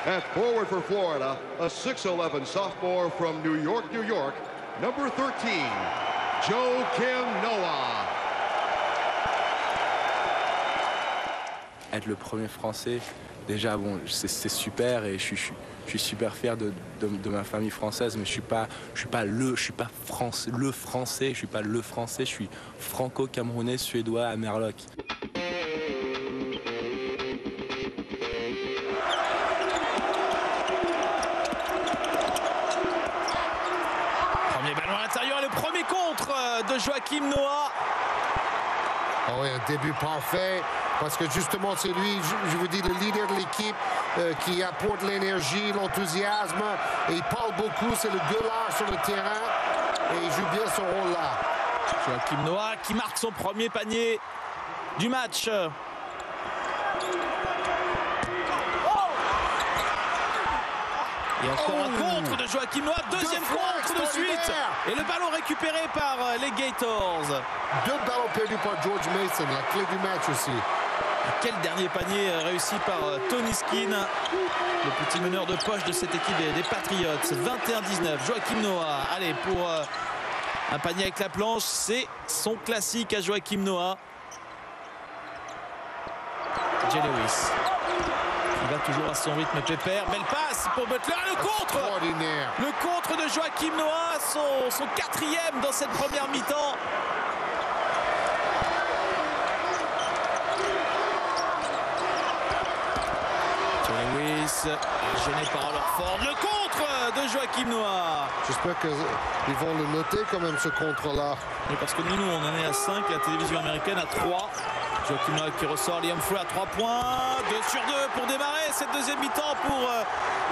At forward for Florida, a 6'11 sophomore from New York, New York, number 13, Joakim Noah. Être le premier Français, déjà bon, c'est super et je suis super fier de ma famille française, mais je suis pas le français, je suis pas le français, je suis franco-camerounais, suédois, à Merloc. Premier ballon à l'intérieur et le premier contre de Joakim Noah. Oh oui, un début parfait, parce que justement c'est lui, je vous dis, le leader de l'équipe qui apporte l'énergie, l'enthousiasme, et il parle beaucoup, c'est le gueulard sur le terrain, et il joue bien son rôle là. Joakim Noah qui marque son premier panier du match. Et encore un contre de Joakim Noah, deuxième contre de suite. Et le ballon récupéré par les Gators. Deux ballons perdus par George Mason, la clé du match aussi. Quel dernier panier réussi par Tony Skinn, le petit meneur de poche de cette équipe des Patriots. 21-19, Joakim Noah. Allez, pour un panier avec la planche, c'est son classique à Joakim Noah. Jay Lewis. Il va toujours à son rythme pépère. Belle passe pour Butler. Le contre! Le contre de Joakim Noah, son quatrième dans cette première mi-temps. Lewis, gêné par Orford. Le contre de Joakim Noah. J'espère qu'ils vont le noter quand même, ce contre-là. Oui, parce que nous, on en est à 5, la télévision américaine à 3. Joakim Noah qui ressort, Lee Humphrey à 3 points. 2 sur 2 pour démarrer cette deuxième mi-temps pour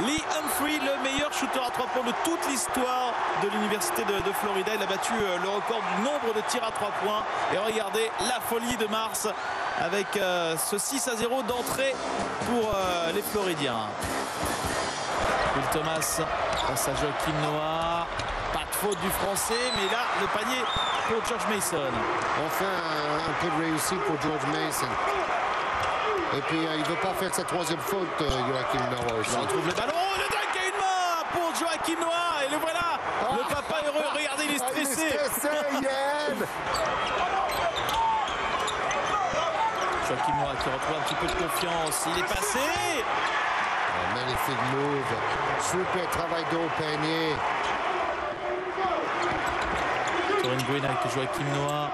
Lee Humphrey, le meilleur shooter à 3 points de toute l'histoire de l'université de Florida. Il a battu le record du nombre de tirs à 3 points. Et regardez la folie de Mars avec ce 6-0 d'entrée pour les Floridiens. Will Thomas face à Joakim Noah. Pas de faute du français, mais là, le panier pour George Mason. Enfin, un peu de réussite pour George Mason. Et puis, il ne veut pas faire sa troisième faute, Joakim Noah aussi. On retrouve le ballon. Oh, le dunk à une main pour Joakim Noah. Et le voilà, le papa heureux. Regardez, il est stressé. Il est stressé, Yann. Joakim Noah qui retrouve un petit peu de confiance. Il est passé. Magnifique move. Super travail d'eau au panier. Torin Green avec Joakim Noah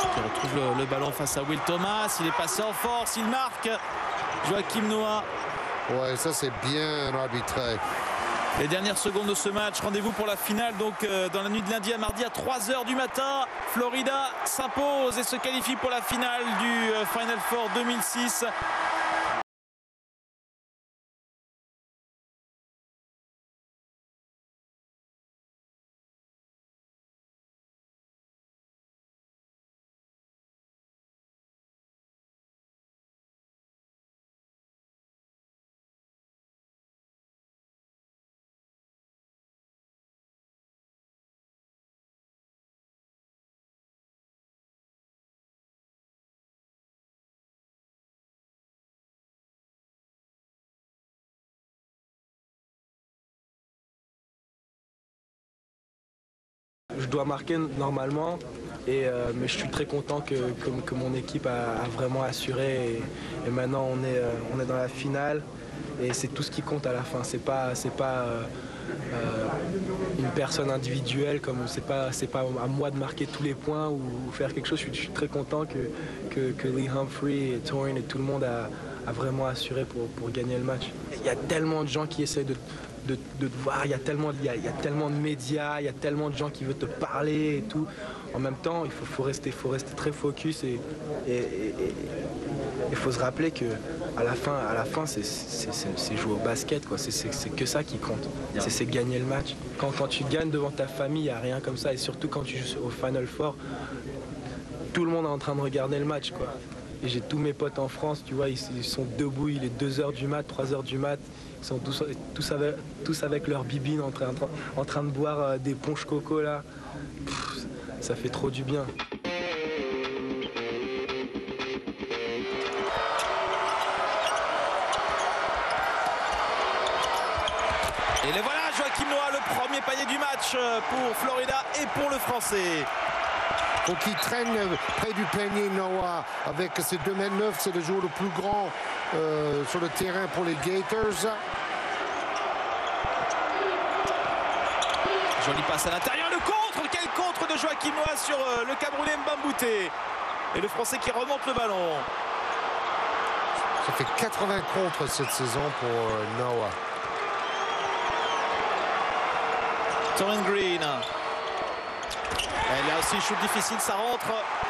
qui retrouve le ballon face à Will Thomas. Il est passé en force, il marque. Joakim Noah. Ouais, ça c'est bien arbitré. Les dernières secondes de ce match, rendez-vous pour la finale donc dans la nuit de lundi à mardi à 3 h du matin. Florida s'impose et se qualifie pour la finale du Final Four 2006. Je dois marquer normalement, mais je suis très content que mon équipe a vraiment assuré. Et maintenant, on est dans la finale et c'est tout ce qui compte à la fin. C'est pas une personne individuelle, comme c'est pas à moi de marquer tous les points ou faire quelque chose. Je suis très content que Lee Humphrey et Torin et tout le monde a vraiment assuré pour gagner le match. Il y a tellement de gens qui essaient de te voir, il y a tellement de médias, il y a tellement de gens qui veulent te parler et tout. En même temps, il faut rester très focus et il faut se rappeler que à la fin c'est jouer au basket, quoi. C'est que ça qui compte. C'est gagner le match. Quand tu gagnes devant ta famille, il n'y a rien comme ça. Et surtout quand tu joues au Final Four, tout le monde est en train de regarder le match, quoi. Et j'ai tous mes potes en France, tu vois, ils sont debout, il est 2 h du mat, 3 h du mat. Ils sont tous avec leur bibine en train de boire des punch coco là. Ça fait trop du bien. Et le voilà, Joachim Noah, le premier panier du match pour Florida et pour le Français. Faut qu'il traîne près du panier, Noah. Avec ses 2,9 m, c'est le joueur le plus grand sur le terrain pour les Gators. Joli passe à l'intérieur, le contre. Quel contre de Joachim Noah sur le Camerounais Mbambouté. Et le Français qui remonte le ballon. Ça fait 80 contres cette saison pour Noah. Torren Green. Il y a aussi shoot difficile, ça rentre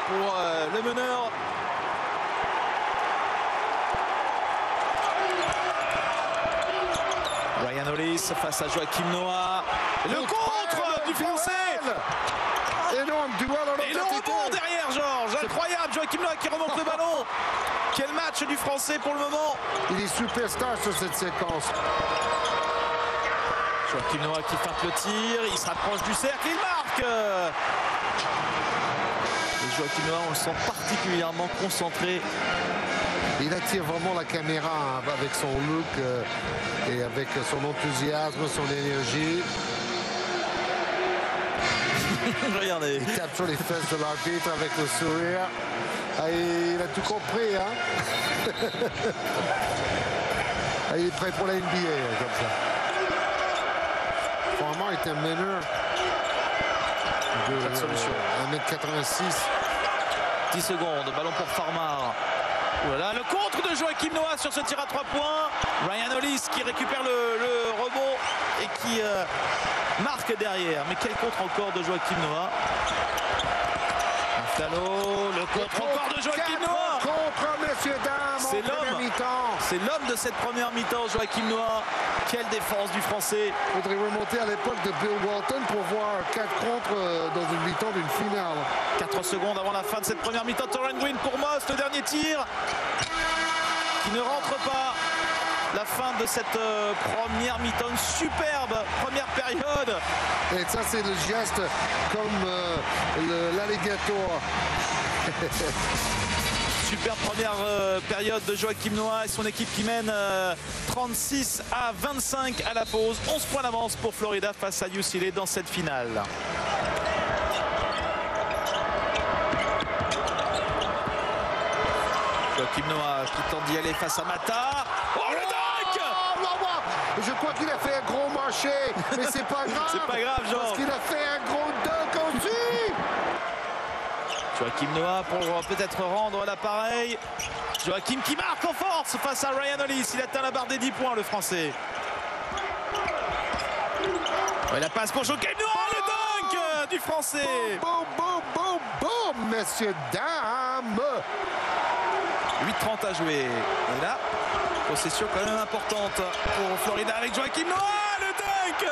pour le meneur. Ryan Hollis face à Joachim Noah. Le contre du Français. Énorme duel en et le rebond derrière, Georges. Incroyable, Joachim Noah qui remonte le ballon. Quel match du Français pour le moment. Il est superstar sur cette séquence. Joachim Noah qui feinte le tir, il se rapproche du cercle, il marque. Et Joachim Noah, on le sent particulièrement concentré. Il attire vraiment la caméra avec son look et avec son enthousiasme, son énergie. Regardez. Il tape sur les fesses de l'arbitre avec le sourire. Ah, il a tout compris, hein. Ah, il est prêt pour la NBA, comme ça. Farmer est un meneur de 1,86 m. 10 secondes, ballon pour Farmer. Voilà, le contre de Joachim Noah sur ce tir à 3 points. Ryan Hollis qui récupère le rebond et qui marque derrière. Mais quel contre encore de Joachim Noah. Flalo, le contre encore de Joachim Noah. Contre, messieurs, dames, c'est l'homme. C'est l'homme de cette première mi-temps, Joachim Noah. Quelle défense du Français. Il faudrait remonter à l'époque de Bill Walton pour voir 4 contre dans une mi-temps d'une finale. 4 secondes avant la fin de cette première mi-temps. Torren Green pour Moss, le dernier tir qui ne rentre pas. La fin de cette première mi-temps, une superbe première période. Et ça, c'est le geste comme l'alligator. Super première période de Joachim Noah et son équipe qui mène 36 à 25 à la pause. 11 points d'avance pour Florida face à UCLA dans cette finale. Joachim Noah qui tente d'y aller face à Mata. Oh, le dunk! Je crois qu'il a fait un gros marché, mais c'est pas grave. C'est pas grave, Jean. Parce qu'il a fait un gros dunk aussi. Joachim Noah pour peut-être rendre l'appareil. Joachim qui marque en force face à Ryan Hollis. Il atteint la barre des 10 points, le Français. Et la passe pour Joachim Noah, le dunk du Français. Boum, boum, boum, boum, messieurs, dames. 8:30 à jouer. Et là, possession quand même importante pour Florida avec Joachim Noah, le dunk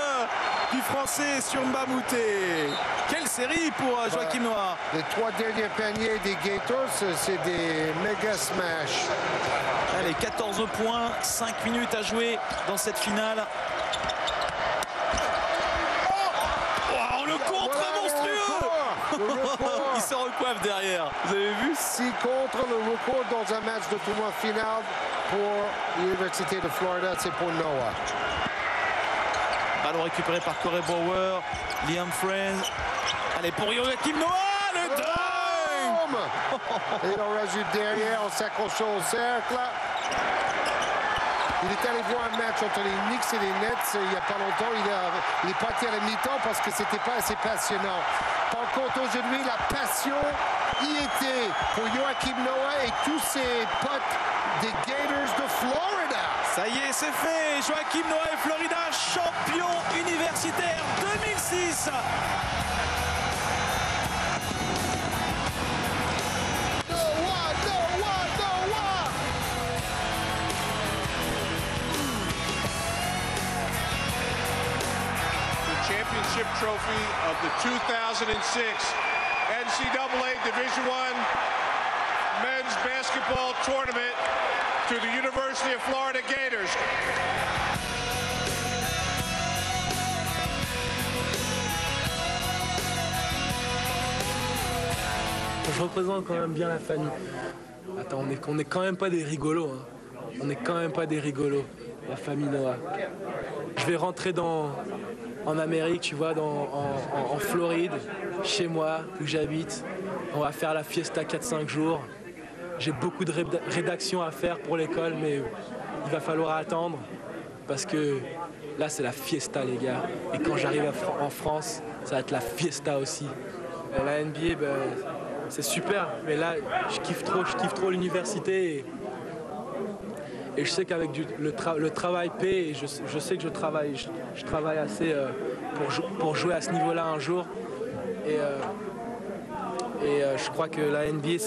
du Français sur Mbambouté. Quelle série pour Joachim Noah. Les 3 derniers paniers des Gators, c'est des méga smash. Allez, 14 points, 5 minutes à jouer dans cette finale. Oh, le contre monstrueux. Il se recoiffe derrière. Vous avez vu? 6 contre, le record dans un match de tournoi final pour l'Université de Florida, c'est pour Noah. Ballon récupéré par Corey Bauer, Liam Friends. Allez, pour Joachim Noah, le dunk. Et il en rajoute derrière en s'accrochant au cercle. Il est allé voir un match entre les Knicks et les Nets il n'y a pas longtemps. Il est parti à la mi-temps parce que c'était pas assez passionnant. Par contre, aujourd'hui, la passion y était pour Joachim Noah et tous ses potes des Gators de Florida. Ça y est, c'est fait. Joachim Noah et Florida, champion universitaire 2006. Championship trophy of the 2006 NCAA Division I men's basketball tournament to the University of Florida Gators. Je représente quand même bien la famille. Attends, on est quand même pas des rigolos. Hein. On est quand même pas des rigolos. La famille Noah. je vais rentrer en Amérique, tu vois, en Floride, chez moi, où j'habite. On va faire la fiesta 4-5 jours. J'ai beaucoup de rédaction à faire pour l'école, mais il va falloir attendre parce que là, c'est la fiesta, les gars. Et quand j'arrive en France, ça va être la fiesta aussi. La NBA, ben, c'est super, mais là, je kiffe trop l'université. Et je sais qu'avec le travail paie, et je sais que je travaille assez pour jouer à ce niveau-là un jour. Et je crois que la NBA